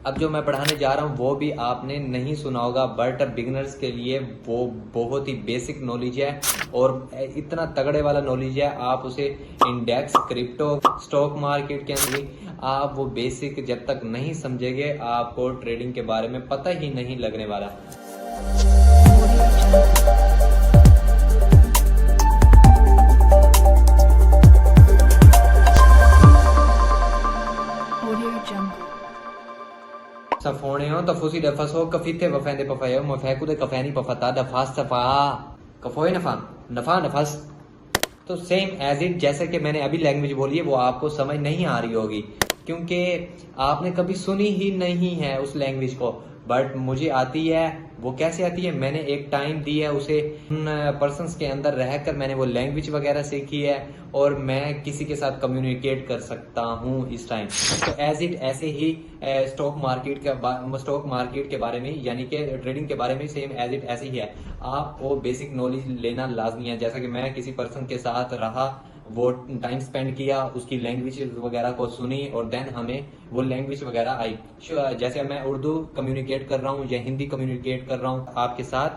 अब जो मैं पढ़ाने जा रहा हूँ वो भी आपने नहीं सुना होगा, बट बिगिनर्स के लिए वो बहुत ही बेसिक नॉलेज है और इतना तगड़े वाला नॉलेज है। आप उसे इंडेक्स, क्रिप्टो, स्टॉक मार्केट के अंदर आप वो बेसिक जब तक नहीं समझेंगे आपको ट्रेडिंग के बारे में पता ही नहीं लगने वाला। Safoneo tafusi dafaso kafite wafende pafayo mafeku de kafeni pafata dafas safa कफोए नफा नफा नफस। तो सेम एज इट जैसे कि मैंने अभी लैंग्वेज बोली है वो आपको समझ नहीं आ रही होगी क्योंकि आपने कभी सुनी ही नहीं है उस लैंग्वेज को, बट मुझे आती है। वो कैसे आती है, मैंने एक टाइम दी है उसे, उन पर्सन्स के अंदर रहकर मैंने वो लैंग्वेज वगैरह सीखी है और मैं किसी के साथ कम्युनिकेट कर सकता हूँ इस टाइम। तो एज इट ऐसे ही स्टॉक मार्केट के बारे में यानी कि ट्रेडिंग के बारे में सेम एज इट ऐसे ही है। आपको बेसिक नॉलेज लेना लाजमी है। जैसा कि मैं किसी पर्सन के साथ रहा, वो टाइम स्पेंड किया, उसकी लैंग्वेज वगैरह को सुनी और देन हमें वो लैंग्वेज वगैरह आई। जैसे मैं उर्दू कम्युनिकेट कर रहा हूँ या हिंदी कम्युनिकेट कर रहा हूँ आपके साथ,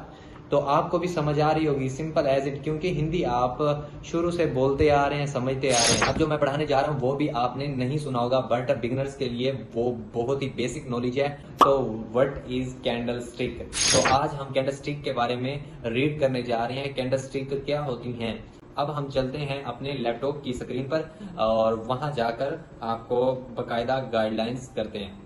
तो आपको भी समझ आ रही होगी सिंपल एज इट, क्योंकि हिंदी आप शुरू से बोलते आ रहे हैं, समझते आ रहे हैं। अब जो मैं पढ़ाने जा रहा हूँ वो भी आपने नहीं सुना होगा, बट बिगिनर्स के लिए वो बहुत ही बेसिक नॉलेज है। तो व्हाट इज कैंडल स्टिक। तो आज हम कैंडल स्टिक के बारे में रीड करने जा रहे हैं। कैंडल स्टिक क्या होती हैं। अब हम चलते हैं अपने लैपटॉप की स्क्रीन पर और वहां जाकर आपको बकायदा गाइडलाइंस करते हैं।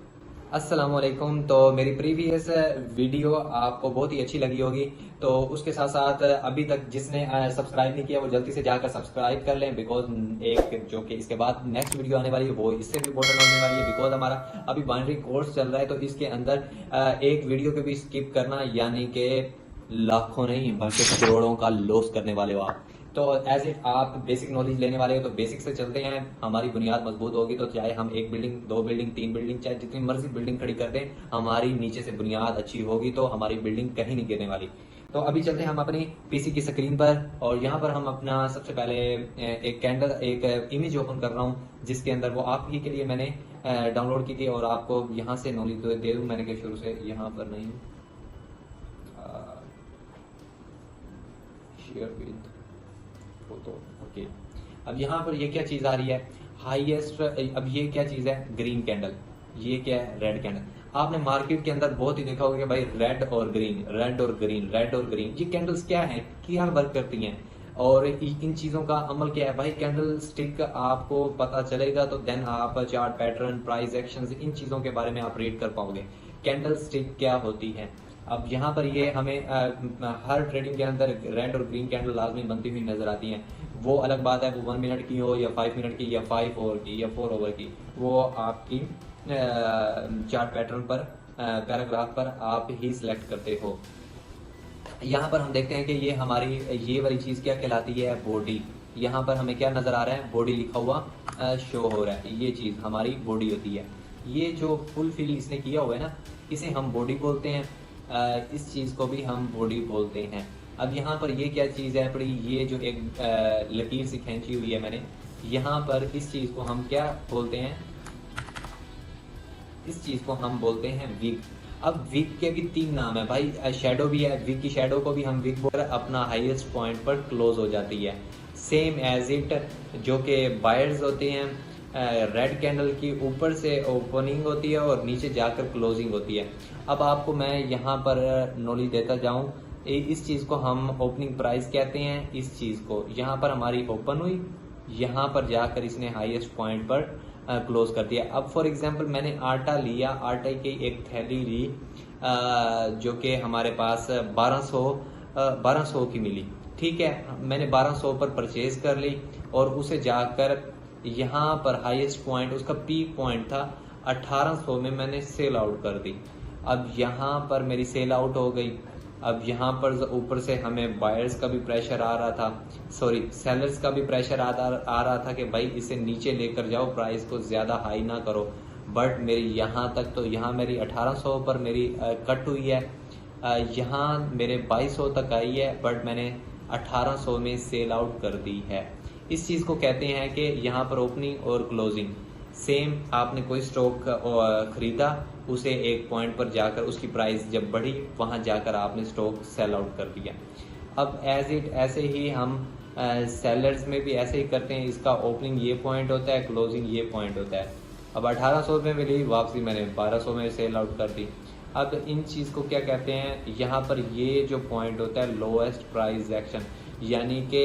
अस्सलाम वालेकुम। तो मेरी प्रीवियस वीडियो आपको बहुत ही अच्छी लगी होगी, तो उसके साथ साथ अभी तक जिसने सब्सक्राइब नहीं किया वो जल्दी से जाकर सब्सक्राइब कर लें, बिकॉज एक जो कि इसके बाद नेक्स्ट वीडियो आने वाली है वो इससे भी इम्पोर्टेंट होने वाली है। बिकॉज हमारा अभी बाइनरी कोर्स चल रहा है, तो इसके अंदर एक वीडियो को भी स्किप करना यानी कि लाखों नहीं बल्कि करोड़ों का लॉस करने वाले हो आप। तो एज इट आप बेसिक नॉलेज लेने वाले हो तो बेसिक से चलते हैं। हमारी बुनियाद मजबूत होगी तो चाहे हम एक बिल्डिंग, दो बिल्डिंग, तीन बिल्डिंग, चाहे जितनी मर्जी बिल्डिंग खड़ी कर दें, हमारी नीचे से बुनियाद अच्छी होगी तो हमारी बिल्डिंग कहीं नहीं गिरने वाली। तो अभी चलते हैं हम अपनी पीसी की स्क्रीन पर और यहाँ पर हम अपना सबसे पहले एक इमेज ओपन कर रहा हूँ जिसके अंदर वो आप ही के लिए मैंने डाउनलोड की थी और आपको यहाँ से नॉलेज दे दूँ। मैंने शुरू से यहाँ पर नहीं शेयर विद फोटो। ओके, अब यहाँ पर ये क्या चीज आ रही है, हाईएस्ट। अब ये क्या चीज है, ग्रीन कैंडल। ये क्या है, रेड कैंडल। आपने मार्केट के अंदर बहुत ही देखा होगा कि भाई रेड और ग्रीन, रेड और ग्रीन, रेड और ग्रीन। ये कैंडल्स क्या है, क्या वर्क करती हैं और इन चीजों का अमल क्या है। भाई कैंडल स्टिक आपको पता चलेगा तो देन आप चार्ट पैटर्न, प्राइस एक्शंस, इन चीजों के बारे में आप रीड कर पाओगे। कैंडल स्टिक क्या होती है। अब यहाँ पर ये हमें हर ट्रेडिंग के अंदर रेड और ग्रीन कैंडल लाजमी बनती हुई नजर आती हैं। वो अलग बात है, वो 1 मिनट की हो या 5 मिनट की या 5 ओवर की या 4 ओवर की, वो आपकी चार्ट पैटर्न पर, पैराग्राफ पर आप ही सिलेक्ट करते हो। यहाँ पर हम देखते हैं कि ये हमारी ये वाली चीज क्या कहलाती है, बॉडी। यहाँ पर हमें क्या नजर आ रहा है, बॉडी लिखा हुआ शो हो रहा है। ये चीज हमारी बॉडी होती है। ये जो फुल फिल इसने किया हुआ है ना, इसे हम बॉडी बोलते हैं। इस चीज को भी हम बॉडी बोलते हैं। अब यहाँ पर ये क्या चीज है बड़ी, ये जो एक लकीर सी खींची हुई है मैंने, यहाँ पर इस चीज को हम क्या बोलते हैं, इस चीज को हम बोलते हैं विग। अब विग के भी 3 नाम है भाई, शैडो भी है, विग की शैडो को भी हम विग बोल, अपना हाईएस्ट पॉइंट पर क्लोज हो जाती है। सेम एज इट जो कि बायर्स होते हैं, रेड कैंडल की ऊपर से ओपनिंग होती है और नीचे जाकर क्लोजिंग होती है। अब आपको मैं यहाँ पर नॉलेज देता जाऊँ, इस चीज को हम ओपनिंग प्राइस कहते हैं। इस चीज को यहाँ पर हमारी ओपन हुई, यहाँ पर जाकर इसने हाईएस्ट पॉइंट पर क्लोज कर दिया। अब फॉर एग्जांपल मैंने आटा लिया, आटे की एक थैली ली जो कि हमारे पास 1200 की मिली। ठीक है, मैंने 1200 पर परचेज कर ली और उसे जाकर यहाँ पर हाईएस्ट पॉइंट, उसका पीक पॉइंट था 1800 में, मैंने सेल आउट कर दी। अब यहाँ पर मेरी सेल आउट हो गई। अब यहाँ पर ऊपर से हमें बायर्स का भी प्रेशर आ रहा था, सॉरी सेलर्स का भी प्रेशर आ रहा था कि भाई इसे नीचे लेकर जाओ, प्राइस को ज्यादा हाई ना करो। बट मेरी यहाँ तक तो यहाँ मेरी 1800 पर मेरी कट हुई है, यहाँ मेरे 2200 तक आई है, बट मैंने 1800 में सेल आउट कर दी है। इस चीज को कहते हैं कि यहाँ पर ओपनिंग और क्लोजिंग। सेम आपने कोई स्टॉक खरीदा उसे एक पॉइंट पर जाकर उसकी प्राइस जब बढ़ी वहाँ जाकर आपने स्टॉक सेल आउट कर दिया। अब ऐसे ही हम सेलर्स में भी ऐसे ही करते हैं। इसका ओपनिंग ये पॉइंट होता है, क्लोजिंग ये पॉइंट होता है। अब 1800 रुपये मिली, वापसी मैंने 1200 में सेल आउट कर दी। अब इन चीज़ को क्या कहते हैं, यहाँ पर ये जो पॉइंट होता है लोएस्ट प्राइस एक्शन, यानी कि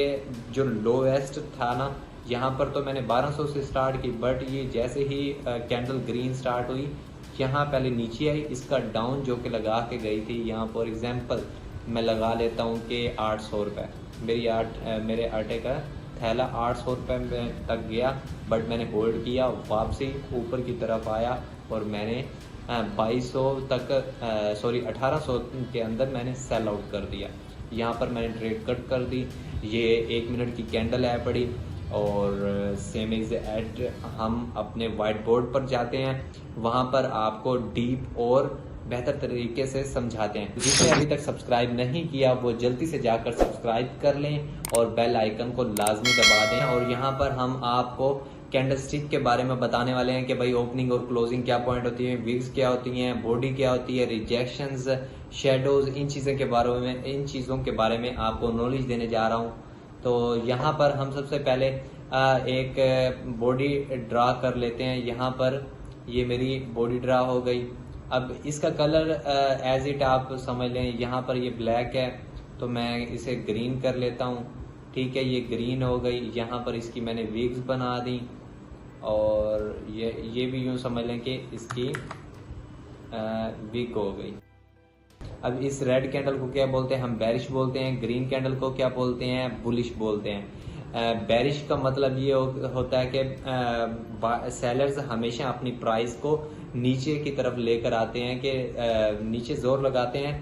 जो लोएस्ट था ना, यहाँ पर तो मैंने 1200 से स्टार्ट की, बट ये जैसे ही कैंडल ग्रीन स्टार्ट हुई यहाँ पहले नीचे आई, इसका डाउन जो कि लगा के गई थी यहाँ फॉर एग्जांपल मैं लगा लेता हूँ कि 800 रुपये, मेरे आटे का थैला 800 रुपये में तक गया, बट मैंने होल्ड किया, वापसी ऊपर की तरफ आया और मैंने 2200 तक 1800 के अंदर मैंने सेल आउट कर दिया। यहाँ पर मैंने ट्रेड कट कर दी। ये 1 मिनट की कैंडल है पड़ी और सेम एग्जैक्ट हम अपने वाइट बोर्ड पर जाते हैं, वहाँ पर आपको डीप और बेहतर तरीके से समझाते हैं। जिसने अभी तक सब्सक्राइब नहीं किया वो जल्दी से जाकर सब्सक्राइब कर लें और बेल आइकन को लाजमी दबा दें। और यहाँ पर हम आपको कैंडलस्टिक के बारे में बताने वाले हैं कि भाई ओपनिंग और क्लोजिंग क्या पॉइंट होती है, विक्स क्या होती हैं, बॉडी क्या होती है, रिजेक्शंस, शेडोज, इन चीज़ों के बारे में आपको नॉलेज देने जा रहा हूँ। तो यहाँ पर हम सबसे पहले एक बॉडी ड्रा कर लेते हैं। यहाँ पर ये मेरी बॉडी ड्रा हो गई। अब इसका कलर एज इट आप समझ लें, यहाँ पर ये ब्लैक है तो मैं इसे ग्रीन कर लेता हूँ। ठीक है, ये ग्रीन हो गई। यहाँ पर इसकी मैंने विग्स बना दी और ये भी यूँ समझ लें कि इसकी विग हो गई। अब इस रेड कैंडल को क्या बोलते हैं, हम बेरिश बोलते हैं। ग्रीन कैंडल को क्या बोलते हैं, बुलिश बोलते हैं। बेरिश का मतलब ये होता है कि सेलर्स हमेशा अपनी प्राइस को नीचे की तरफ लेकर आते हैं, कि नीचे जोर लगाते हैं।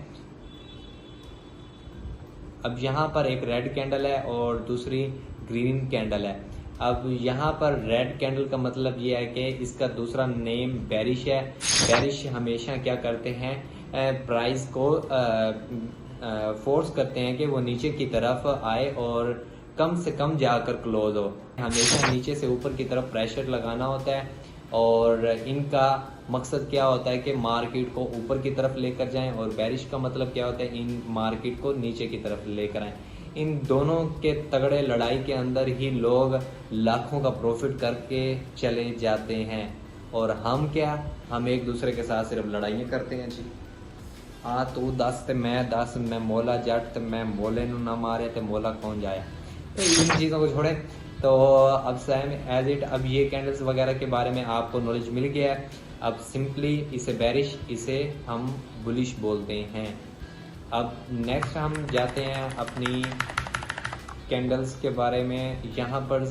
अब यहाँ पर एक रेड कैंडल है और दूसरी ग्रीन कैंडल है। अब यहाँ पर रेड कैंडल का मतलब ये है कि इसका दूसरा नेम बेरिश है। बेरिश हमेशा क्या करते हैं, प्राइस को फोर्स करते हैं कि वो नीचे की तरफ आए और कम से कम जाकर क्लोज हो। हमेशा नीचे से ऊपर की तरफ प्रेशर लगाना होता है और इनका मकसद क्या होता है कि मार्केट को ऊपर की तरफ लेकर जाएं, और बेरिश का मतलब क्या होता है, इन मार्केट को नीचे की तरफ लेकर आएं। इन दोनों के तगड़े लड़ाई के अंदर ही लोग लाखों का प्रॉफिट करके चले जाते हैं। और हम एक दूसरे के साथ सिर्फ लड़ाइयाँ करते हैं जी। हाँ, तू 10 ते मैं 10, मैं मोला जट ते मैं मोले नू ना मारे ते मोला कौन जाए। तो इन चीज़ों को छोड़े। तो अब सेम एज इट, अब ये कैंडल्स वगैरह के बारे में आपको नॉलेज मिल गया है। अब सिंपली इसे बेरिश, इसे हम बुलिश बोलते हैं। अब नेक्स्ट हम जाते हैं अपनी कैंडल्स के बारे में। यहाँ पर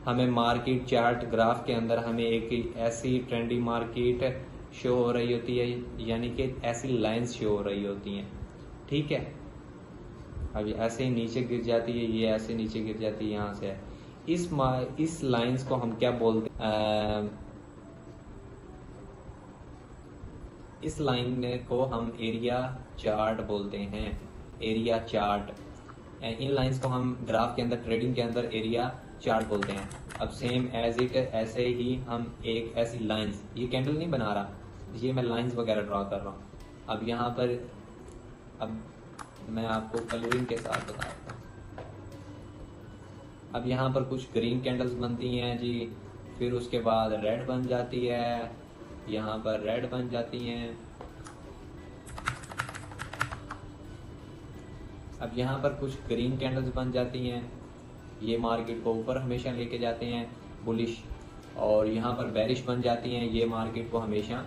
हमें मार्केट चार्ट ग्राफ के अंदर हमें एक ऐसी ट्रेंडी मार्केट शो हो रही होती है, यानी कि ऐसी लाइंस शो हो रही होती हैं। ठीक है, अब ऐसे ही नीचे गिर जाती है, ये ऐसे नीचे गिर जाती है, यहाँ से इस लाइंस को हम क्या बोलते हैं, इस लाइन को हम एरिया चार्ट बोलते हैं। एरिया चार्ट, इन लाइंस को हम ग्राफ के अंदर, ट्रेडिंग के अंदर एरिया चार्ट बोलते हैं। अब सेम एज इट ऐसे ही हम एक ऐसी लाइंस, ये कैंडल नहीं बना रहा, ये मैं लाइंस वगैरह ड्रॉ कर रहा हूँ। अब यहाँ पर अब मैं आपको कलरिंग के साथ बताता हूँ। अब यहाँ पर कुछ ग्रीन कैंडल्स बनती हैं जी, फिर उसके बाद रेड बन जाती है, यहाँ पर रेड बन जाती हैं। अब यहाँ पर कुछ ग्रीन कैंडल्स बन जाती हैं, ये मार्केट को ऊपर हमेशा लेके जाते हैं बुलिश, और यहाँ पर बेरिश बन जाती हैं, ये मार्केट को हमेशा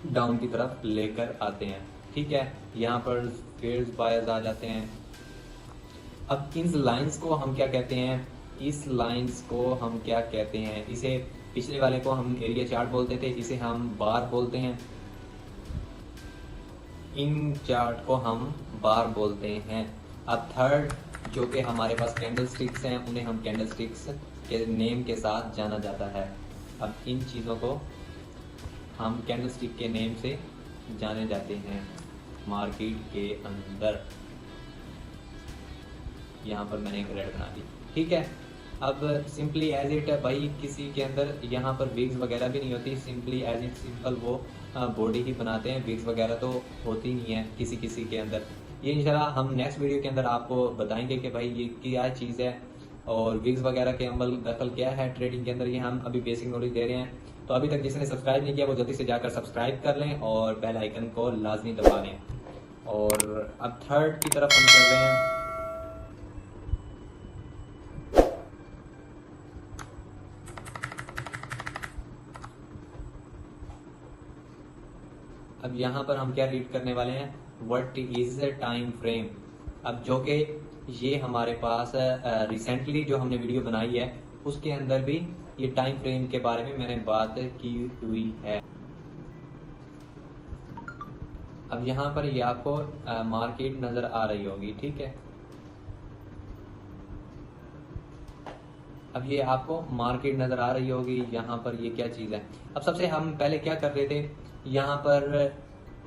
डाउन की तरफ लेकर आते हैं। ठीक है, यहाँ पर फेयर्स बायर्स आ जाते हैं। अब इन लाइंस को हम क्या कहते हैं, इस लाइंस को हम क्या कहते हैं, इसे पिछले वाले को हम एरिया चार्ट बोलते थे, इसे हम बार बोलते हैं। इन चार्ट को हम बार बोलते हैं। अब थर्ड जो कि हमारे पास कैंडल स्टिक्स हैं, उन्हें हम कैंडल स्टिक्स के नेम के साथ जाना जाता है। अब इन चीज़ों को हम कैंडल स्टिक के नेम से जाने जाते हैं मार्केट के अंदर। यहाँ पर मैंने एक रेड बना दी। ठीक है, अब सिंपली एज इट भाई, किसी के अंदर यहाँ पर विग्स वगैरह भी नहीं होती, सिंपली एज इट सिंपल वो बॉडी ही बनाते हैं, विग्स वगैरह तो होती नहीं है किसी किसी के अंदर। ये इंशाल्लाह हम नेक्स्ट वीडियो के अंदर आपको बताएंगे कि भाई ये क्या चीज़ है और विग्स वगैरह के अमल दखल क्या है ट्रेडिंग के अंदर। ये हम अभी बेसिक नॉलेज दे रहे हैं। तो अभी तक जिसने सब्सक्राइब नहीं किया वो जल्दी से जाकर सब्सक्राइब कर लें और बेल आइकन को लाजमी दबा लें। और अब थर्ड की तरफ हम चल रहे हैं। अब यहाँ पर हम क्या रीड करने वाले हैं, व्हाट इज टाइम फ्रेम। अब जो कि ये हमारे पास रिसेंटली जो हमने वीडियो बनाई है उसके अंदर भी ये टाइम फ्रेम के बारे में मैंने बात की हुई है। अब यहाँ पर ये आपको मार्केट नजर आ रही होगी, ठीक है। अब ये आपको मार्केट नजर आ रही होगी, यहाँ पर ये क्या चीज़ है। अब सबसे हम पहले क्या कर रहे थे, यहाँ पर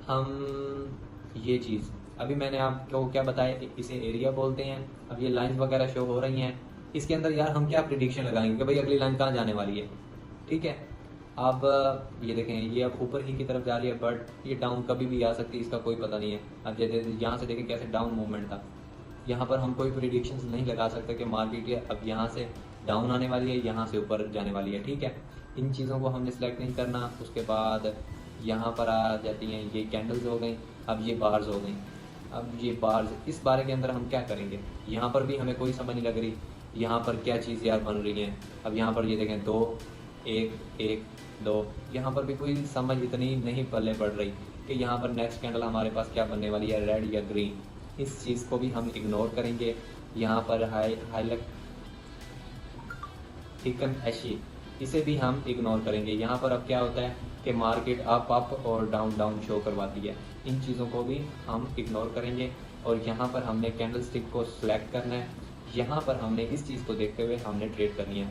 हम ये चीज़ अभी मैंने आपको क्या बताया, इसे एरिया बोलते हैं। अब ये लाइंस वगैरह शो हो रही हैं, इसके अंदर यार हम क्या प्रिडिक्शन लगाएंगे कि भाई अगली लाइन कहाँ जाने वाली है, ठीक है। अब ये देखें, ये अब ऊपर ही की तरफ जा रही है, बट ये डाउन कभी भी आ सकती है, इसका कोई पता नहीं है। अब जैसे यहाँ से देखें कैसे डाउन मूवमेंट था, यहाँ पर हम कोई प्रिडिक्शंस नहीं लगा सकते कि मार्केट अब यहाँ से डाउन आने वाली है, यहाँ से ऊपर जाने वाली है, ठीक है। इन चीज़ों को हमने सेलेक्ट नहीं करना। उसके बाद यहाँ पर आ जाती हैं ये कैंडल्स हो गई, अब ये बार्स हो गई। अब ये बार्स, इस बारे के अंदर हम क्या करेंगे, यहाँ पर भी हमें कोई समझ नहीं लग रही, यहाँ पर क्या चीज़ यार बन रही है। अब यहाँ पर ये देखें 2 1 1 2, यहाँ पर भी कोई समझ इतनी नहीं पल्ले पड़ रही कि यहाँ पर नेक्स्ट कैंडल हमारे पास क्या बनने वाली है, रेड या ग्रीन। इस चीज़ को भी हम इग्नोर करेंगे। यहाँ पर हाईलाइट थिकन एशी, इसे भी हम इग्नोर करेंगे। यहाँ पर अब क्या होता है कि मार्केट अप और डाउन डाउन शो करवाती है, इन चीज़ों को भी हम इग्नोर करेंगे। और यहाँ पर हमने कैंडल स्टिक को सिलेक्ट करना है, यहाँ पर हमने इस चीज़ को देखते हुए हमने ट्रेड करनी है।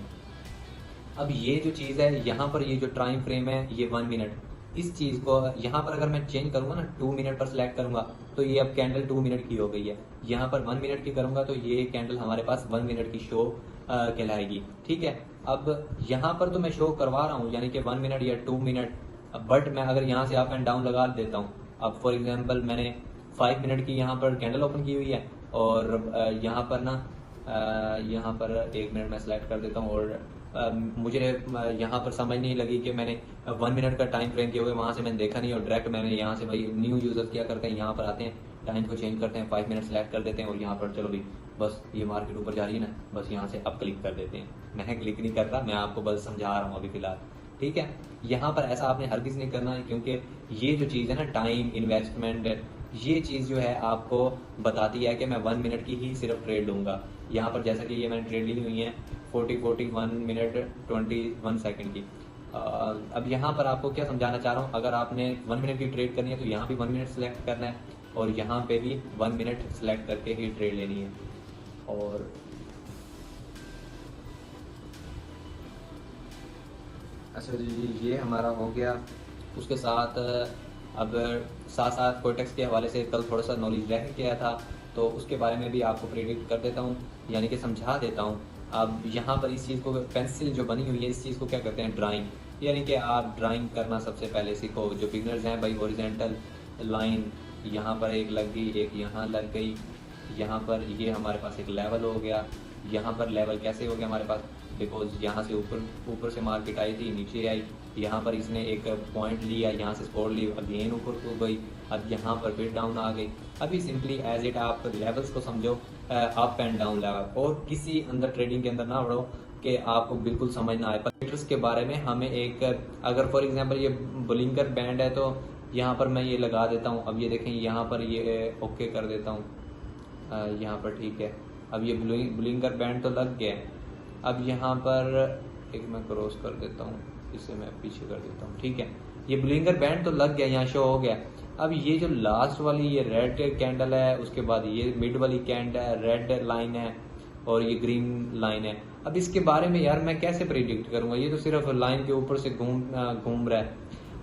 अब ये जो चीज़ है, यहाँ पर ये जो टाइम फ्रेम है ये 1 मिनट, इस चीज़ को यहाँ पर अगर मैं चेंज करूँगा ना, 2 मिनट पर सिलेक्ट करूँगा तो ये अब कैंडल 2 मिनट की हो गई है। यहाँ पर 1 मिनट की करूँगा तो ये कैंडल हमारे पास 1 मिनट की शो कहलाएगी, ठीक है। अब यहाँ पर तो मैं शो करवा रहा हूँ यानी कि 1 मिनट या 2 मिनट, बट मैं अगर यहाँ से अप एंड डाउन लगा देता हूँ, अब फॉर एग्जांपल मैंने 5 मिनट की यहाँ पर कैंडल ओपन की हुई है और यहाँ पर ना यहाँ पर 1 मिनट मैं सिलेक्ट कर देता हूँ और मुझे यहाँ पर समझ नहीं लगी कि मैंने 1 मिनट का टाइम फ्रेम किया हुआ, वहाँ से मैंने देखा नहीं और डायरेक्ट मैंने यहाँ से, भाई न्यू यूजर्स क्या करते हैं, यहाँ पर आते हैं, टाइम को चेंज करते हैं, 5 मिनट सेलेक्ट कर देते हैं और यहाँ पर चलो भाई बस ये मार्केट ऊपर जा रही है ना, बस यहाँ से अब क्लिक कर देते हैं। मैं क्लिक नहीं कर रहा, मैं आपको बस समझा रहा हूँ अभी फिलहाल, ठीक है। यहाँ पर ऐसा आपने हरगिज़ नहीं करना है, क्योंकि ये जो चीज़ है ना, टाइम इन्वेस्टमेंट, ये चीज़ जो है आपको बताती है कि मैं 1 मिनट की ही सिर्फ ट्रेड लूँगा। यहाँ पर जैसा कि ये मैंने ट्रेड ली हुई है 41 मिनट 21 सेकंड की। अब यहाँ पर आपको क्या समझाना चाह रहा हूँ, अगर आपने 1 मिनट की ट्रेड करनी है तो यहाँ भी 1 मिनट सेलेक्ट करना है और यहाँ पे भी 1 मिनट सेलेक्ट करके ही ट्रेड लेनी है। और अच्छा जी, ये हमारा हो गया। उसके साथ अब साथ साथ कोटेक्स के हवाले से कल थोड़ा सा नॉलेज रह गया था, तो उसके बारे में भी आपको प्रेडिक्ट कर देता हूँ, यानी कि समझा देता हूँ। अब यहाँ पर इस चीज़ को, पेंसिल जो बनी हुई है इस चीज़ को क्या कहते हैं, ड्राइंग, यानी कि आप ड्राइंग करना सबसे पहले सीखो। जो बिगनर्स हैं भाई, हॉरिजॉन्टल लाइन यहाँ पर एक लग गई, एक यहाँ लग गई, यहाँ पर ये हमारे पास एक लेवल हो गया। यहाँ पर लेवल कैसे हो गया हमारे पास, बिकॉज यहाँ से ऊपर से मार्केट आई थी, नीचे आई, यहाँ पर इसने एक पॉइंट लिया, यहाँ से सपोर्ट ली, अगेन ऊपर को गई, अब यहाँ पर फिर डाउन आ गई। अभी सिंपली एज इट आप लेवल्स को समझो, अप एंड डाउन लेवल, और किसी अंदर ट्रेडिंग के अंदर ना बढ़ो कि आपको बिल्कुल समझ ना आए। पैरामीटर्स के बारे में हमें एक, अगर फॉर एग्जांपल ये बुलिंगर बैंड है तो यहाँ पर मैं ये लगा देता हूँ। अब ये देखें, यहाँ पर ये ओके कर देता हूँ, यहाँ पर ठीक है। अब ये बुलिंगर बैंड तो लग गया है। अब यहाँ पर एक मैं क्रॉस कर देता हूँ, इसे मैं पीछे कर देता हूँ, ठीक है। ये बुलिंगर बैंड तो लग गया, यहाँ शो हो गया। अब ये जो लास्ट वाली ये रेड कैंडल है, उसके बाद ये मिड वाली कैंडल है, रेड लाइन है और ये ग्रीन लाइन है। अब इसके बारे में यार मैं कैसे प्रिडिक्ट करूंगा, ये तो सिर्फ लाइन के ऊपर से घूम रहा है।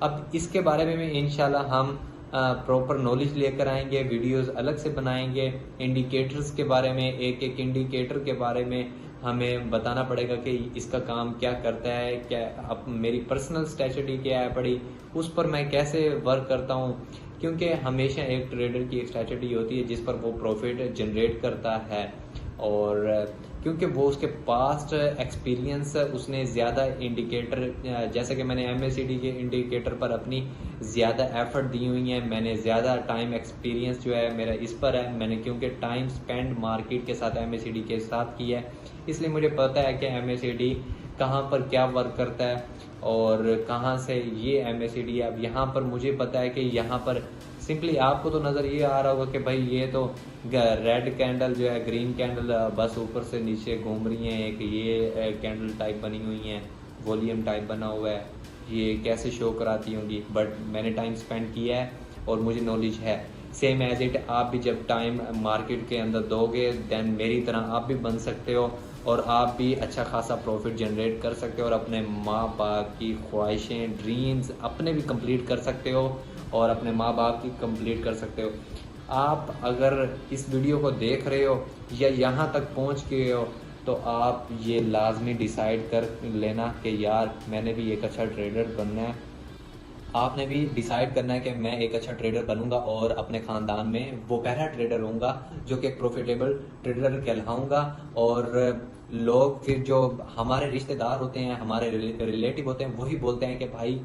अब इसके बारे में इंशाल्लाह हम प्रॉपर नॉलेज लेकर आएंगे, वीडियोस अलग से बनाएंगे, इंडिकेटर्स के बारे में, एक एक इंडिकेटर के बारे में हमें बताना पड़ेगा कि इसका काम क्या करता है, क्या अब मेरी पर्सनल स्ट्रेटजी क्या है पड़ी, उस पर मैं कैसे वर्क करता हूँ। क्योंकि हमेशा एक ट्रेडर की एक स्ट्रेटजी होती है जिस पर वो प्रॉफिट जनरेट करता है, और क्योंकि वो उसके पास्ट एक्सपीरियंस, उसने ज़्यादा इंडिकेटर, जैसे कि मैंने MACD के इंडिकेटर पर अपनी ज़्यादा एफर्ट दी हुई है, मैंने ज़्यादा टाइम एक्सपीरियंस जो है मेरा इस पर है, मैंने क्योंकि टाइम स्पेंड मार्केट के साथ MACD के साथ किया है, इसलिए मुझे पता है कि MACD कहाँ पर क्या वर्क करता है और कहाँ से ये MACD है। अब यहाँ पर मुझे पता है कि यहाँ पर सिंपली आपको तो नज़र ये आ रहा होगा कि भाई ये तो रेड कैंडल जो है, ग्रीन कैंडल बस ऊपर से नीचे घूम रही हैं, एक ये कैंडल टाइप बनी हुई हैं, वॉल्यूम टाइप बना हुआ है, ये कैसे शो कराती होंगी, बट मैंने टाइम स्पेंड किया है और मुझे नॉलेज है। सेम एज इट आप भी जब टाइम मार्केट के अंदर दोगे देन मेरी तरह आप भी बन सकते हो और आप भी अच्छा खासा प्रॉफिट जनरेट कर सकते हो और अपने माँ बाप की ख्वाहिशें, ड्रीम्स अपने भी कंप्लीट कर सकते हो और अपने माँ बाप की कंप्लीट कर सकते हो। आप अगर इस वीडियो को देख रहे हो या यहाँ तक पहुँच गए हो तो आप ये लाजमी डिसाइड कर लेना कि यार मैंने भी एक अच्छा ट्रेडर बनना है। आपने भी डिसाइड करना है कि मैं एक अच्छा ट्रेडर बनूंगा और अपने ख़ानदान में वो पहला ट्रेडर होऊंगा जो कि एक प्रॉफिटेबल ट्रेडर कहलाऊंगा। और लोग फिर जो हमारे रिश्तेदार होते हैं, हमारे रिलेटिव होते हैं, वही बोलते हैं कि भाई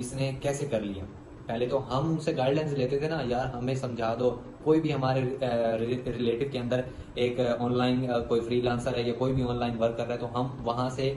इसने कैसे कर लिया। पहले तो हम उनसे गाइडलाइंस लेते थे ना, यार हमें समझा दो। कोई भी हमारे रिलेटिव के अंदर एक ऑनलाइन कोई फ्रीलांसर है या कोई भी ऑनलाइन वर्क कर रहा है तो हम वहाँ से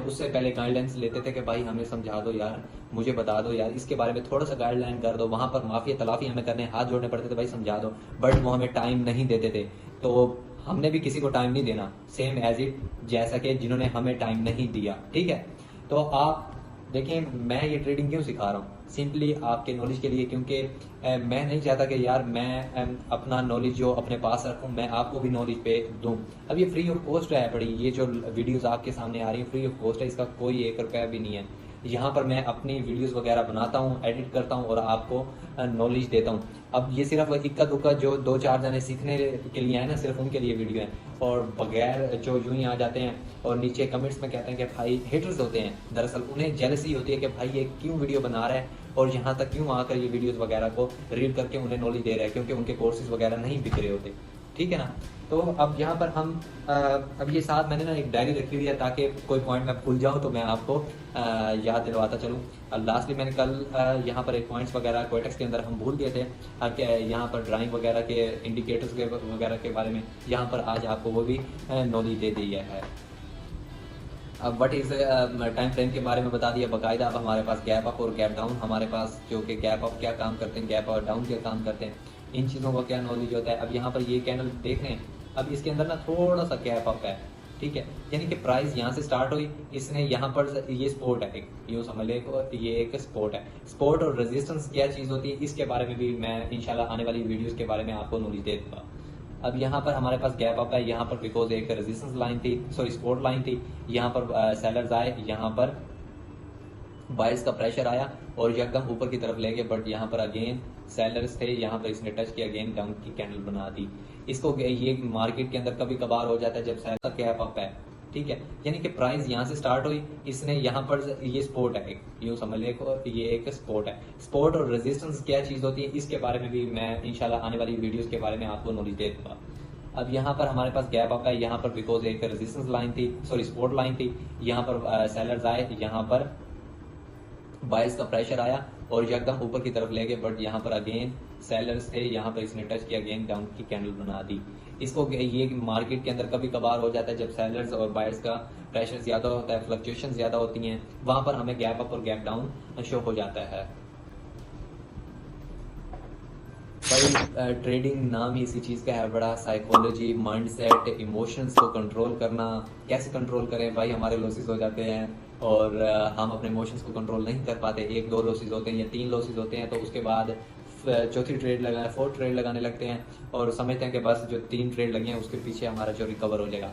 उससे पहले गाइडलाइंस लेते थे कि भाई हमें समझा दो यार, मुझे बता दो यार, इसके बारे में थोड़ा सा गाइडलाइन कर दो। वहाँ पर माफी तलाफी हमें करने, हाथ जोड़ने पड़ते थे, भाई समझा दो, बट वो हमें टाइम नहीं देते थे। तो हमने भी किसी को टाइम नहीं देना, सेम एज इट जैसा कि जिन्होंने हमें टाइम नहीं दिया। ठीक है, तो आप देखिए मैं ये ट्रेडिंग क्यों सिखा रहा हूँ, सिंपली आपके नॉलेज के लिए, क्योंकि मैं नहीं चाहता कि यार मैं अपना नॉलेज जो अपने पास रखूँ मैं आपको भी नॉलेज पे दूँ। अब ये फ्री ऑफ कॉस्ट है पड़ी, ये जो वीडियोस आपके सामने आ रही हैं फ्री ऑफ कॉस्ट है, इसका कोई 1 रुपया भी नहीं है। यहाँ पर मैं अपनी वीडियोस वगैरह बनाता हूँ, एडिट करता हूँ और आपको नॉलेज देता हूँ। अब ये सिर्फ इक्का दुक्का जो 2-4 जने सीखने के लिए है ना, सिर्फ उनके लिए वीडियो है, और बगैर जो यूं ही आ जाते हैं और नीचे कमेंट्स में कहते हैं कि भाई हेटर्स होते हैं, दरअसल उन्हें जेलसी होती है कि भाई ये क्यों वीडियो बना रहा है और यहाँ तक क्यों आकर ये वीडियोस वगैरह को रीड करके उन्हें नॉलेज दे रहा है, क्योंकि उनके कोर्सेज वगैरह नहीं बिक रहे होते। ठीक है ना। तो अब यहाँ पर हम अब ये साथ मैंने ना एक डायरी रखी हुई है ताकि कोई पॉइंट मैं भूल जाऊँ तो मैं आपको याद दिलवाता चलूँ। लास्टली मैंने कल यहाँ पर एक पॉइंट्स वगैरह क्वेटेक्स के अंदर हम भूल गए थे कि यहाँ पर ड्राइंग वगैरह के इंडिकेटर्स के वगैरह के बारे में यहाँ पर आज आपको वो भी नॉलेज दे दी है। अब व्हाट इज टाइम फ्रेम के बारे में बता दिया बाकायदा। अब हमारे पास गैप अप और गैप डाउन, हमारे पास जो कि गैप अप क्या काम करते हैं, गैप और डाउन क्या काम करते हैं, इन चीज़ों का क्या नॉलेज होता है। अब यहाँ पर ये कैंडल देख रहे हैं, अब इसके अंदर ना थोड़ा सा गैप अप है। ठीक है, यानी कि प्राइस यहाँ से स्टार्ट हुई, इसने यहाँ पर ये सपोर्ट है, एक यूँ समझ ले ये एक सपोर्ट है। सपोर्ट और रेजिस्टेंस क्या चीज़ होती है इसके बारे में भी मैं इंशाल्लाह आने वाली वीडियोस के बारे में आपको नॉलेज दे दूँगा। अब यहाँ पर हमारे पास गैप अप है, यहाँ पर बिकॉज एक रेजिस्टेंस लाइन थी, सॉरी सपोर्ट लाइन थी, यहाँ पर सेलर्स आए, यहाँ पर बाइस का प्रेशर आया और यकदम ऊपर की तरफ ले गए, बट यहाँ पर अगेन सेलर्स थे, यहाँ पर इसने टच किया, अगेन डाउन की कैंडल बना दी। इसको ये मार्केट के अंदर कभी कभार हो जाता है जब सेलर का गैप अप है। ठीक है, यानी कि प्राइस यहाँ से स्टार्ट हुई, इसने यहाँ पर ये सपोर्ट है, यूँ समझ ले ये एक सपोर्ट है। सपोर्ट और रेजिस्टेंस क्या चीज़ होती है इसके बारे में भी मैं इंशाल्लाह आने वाली वीडियोस के बारे में आपको नॉलेज दे दूँगा। अब यहाँ पर हमारे पास गैप अप है, यहाँ पर बिकॉज एक रेजिस्टेंस लाइन थी, सॉरी सपोर्ट लाइन थी, यहाँ पर सेलर्स आए, यहाँ पर बाइस का प्रेशर आया और यकदम ऊपर की तरफ ले गए, बट यहाँ पर अगेन सेलर्स थे, यहाँ पर इसने टच किया, अगेन डाउन की कैंडल बना दी। इसको ये मार्केट के अंदर कभी कभार हो जाता है जब सेलर्स और बायर्स का प्रेशर ज्यादा होता है, फ्लक्चुएशन ज्यादा होती हैं, वहां पर हमें गैप अप और गैप डाउन शो हो जाता है। भाई ट्रेडिंग नाम ही इसी चीज़ का है, बड़ा साइकोलॉजी, माइंडसेट, इमोशंस को कंट्रोल करना। कैसे कंट्रोल करें भाई, हमारे लॉसेस हो जाते हैं और हम अपने इमोशंस को कंट्रोल नहीं कर पाते। 1-2 लॉसेस होते हैं या 3 लॉसेस होते हैं तो उसके बाद चौथी ट्रेड लगाए, 4th ट्रेड लगाने लगते हैं और समझते हैं कि बस जो 3 ट्रेड लगे हैं उसके पीछे हमारा जो रिकवर हो जाएगा।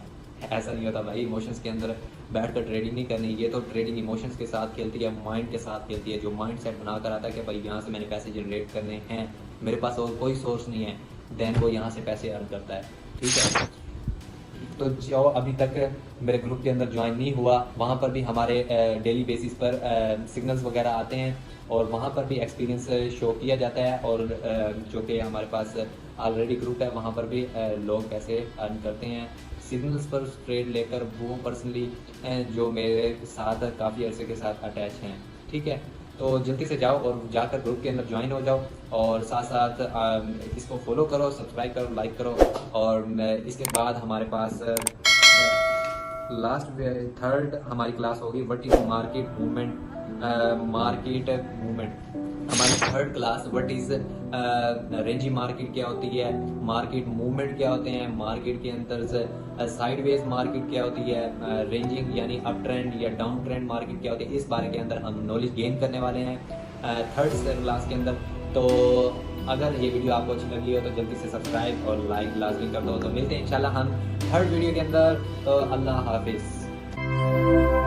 ऐसा नहीं होता भाई, इमोशंस के अंदर बैठ कर ट्रेडिंग नहीं करनी। ये तो ट्रेडिंग इमोशंस के साथ खेलती है, माइंड के साथ खेलती है। जो माइंड सेट बना कर आता है कि भाई यहाँ से मैंने पैसे जनरेट करने हैं, मेरे पास और कोई सोर्स नहीं है, देन वो यहाँ से पैसे अर्न करता है। ठीक है, तो जो अभी तक मेरे ग्रुप के अंदर ज्वाइन नहीं हुआ, वहाँ पर भी हमारे डेली बेसिस पर सिग्नल्स वगैरह आते हैं और वहाँ पर भी एक्सपीरियंस शो किया जाता है। और जो कि हमारे पास ऑलरेडी ग्रुप है, वहाँ पर भी लोग पैसे अर्न करते हैं सिग्नल्स पर ट्रेड लेकर। वो पर्सनली जो मेरे साथ काफ़ी अरसे के साथ अटैच हैं, ठीक है। तो जल्दी से जाओ और जाकर ग्रुप के अंदर ज्वाइन हो जाओ और साथ साथ इसको फॉलो करो, सब्सक्राइब करो, लाइक करो। और इसके बाद हमारे पास लास्ट थर्ड हमारी क्लास होगी व्हाट इज मार्केट मूवमेंट। हमारी third class what is Renzi market क्या होती है, मार्केट मूवमेंट क्या होते हैं, मार्केट के अंदर से साइडवेज मार्केट क्या होती है, रेंजिंग यानी अप ट्रेंड या डाउन ट्रेंड मार्केट क्या होती है, इस बारे के अंदर हम नॉलेज गेन करने वाले हैं थर्ड क्लास के अंदर। तो अगर ये वीडियो आपको अच्छी लगी हो तो जल्दी से सब्सक्राइब और लाइक लाजमी कर दो। तो मिलते हैं इंशाल्लाह हम थर्ड वीडियो के अंदर। तो अल्लाह हाफिज़।